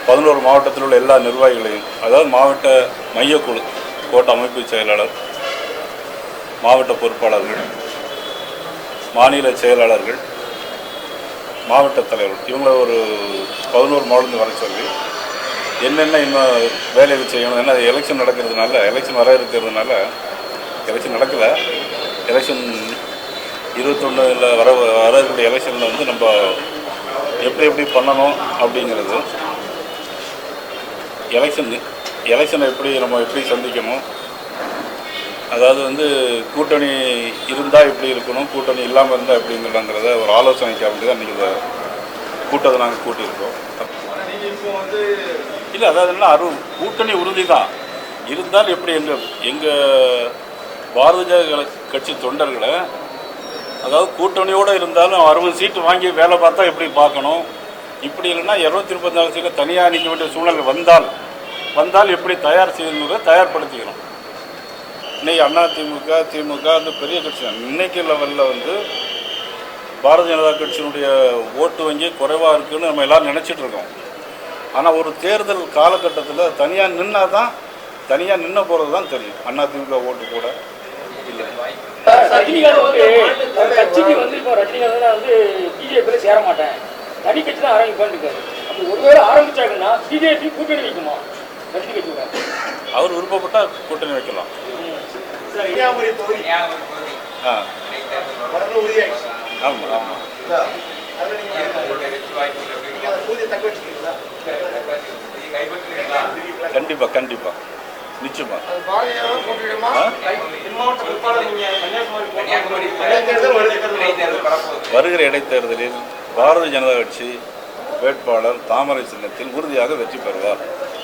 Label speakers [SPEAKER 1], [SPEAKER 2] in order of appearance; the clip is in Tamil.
[SPEAKER 1] 11 மாவட்டத்தில் உள்ள எல்லா நிர்வாகிகளையும், அதாவது மாவட்ட மையக்குழு, கோட்ட அமைப்பு செயலாளர், மாவட்ட பொறுப்பாளர்கள், மாநில செயலாளர்கள், மாவட்ட தலைவர்கள், இவங்கள ஒரு 11 மாவட்டத்தில் வர சொல்லி என்னென்ன இன்னும் வேலைகள் செய்யணும். ஏன்னா எலெக்ஷன் நடக்கிறதுனால, எலெக்ஷன் வர இருக்கிறதுனால, எலெக்ஷன் நடக்கலை, எலெக்ஷன் 21 வரக்கூடிய எலெக்ஷனில் வந்து நம்ம எப்படி பண்ணணும் அப்படிங்கிறது, எலெக்ஷனை எப்படி சந்திக்கணும், அதாவது வந்து கூட்டணி இருந்தால் எப்படி இருக்கணும், கூட்டணி இல்லாமல் இருந்தால் எப்படிங்கிறத ஒரு ஆலோசனைக்காக வேண்டி தான் இன்றைக்கி இந்த கூட்டத்தை நாங்கள் கூட்டியிருக்கோம். இல்லை, அதாவது என்ன கூட்டணி உறுதி தான் இருந்தால் எப்படி எங்கள் பாரதிய ஜனதா கட்சி தொண்டர்களை, அதாவது கூட்டணியோடு இருந்தாலும் 60 சீட்டு வாங்கி வேலை பார்த்தா எப்படி பார்க்கணும், இப்படி இல்லைன்னா 234 சீட்டில் தனியாக நிற்க வேண்டிய சூழ்நிலை வந்தால் எப்படி தயார் செய்யணுங்கிறத தயார்படுத்திக்கணும். இன்றைக்கி அதிமுக, திமுக அந்த பெரிய கட்சி தான். இன்றைக்கி லெவலில் வந்து பாரதிய ஜனதா கட்சியினுடைய ஓட்டு வங்கி குறைவாக இருக்குதுன்னு நம்ம எல்லோரும் நினச்சிட்ருக்கோம். ஆனால் ஒரு தேர்தல் காலகட்டத்தில் தனியாக நின்று போகிறது தான் தெரியும். அதிமுக ஓட்டு கூட இல்லை.
[SPEAKER 2] கட்சிக்கு வந்து இப்போ ரஜினிகாந்த் வந்து பிஜேபியில் சேர மாட்டேன், தனி கட்சி தான் ஆரம்பிப்பான்னு இருக்காரு. அப்படி ஒருவேளை ஆரம்பிச்சாங்கன்னா பிஜேபி கூட்டணி வைக்குமா? ரஜினி கட்சி
[SPEAKER 1] அவர் விருப்பப்பட்டால் கூட்டணி வைக்கலாம். ஆமாம் ஆமாம், கண்டிப்பாக நிச்சயமா. வருகிற இடைத்தேர்தலில் பாரதிய ஜனதா கட்சி வேட்பாளர் தாமரை சின்னத்தில் உறுதியாக வெற்றி பெறுவார்.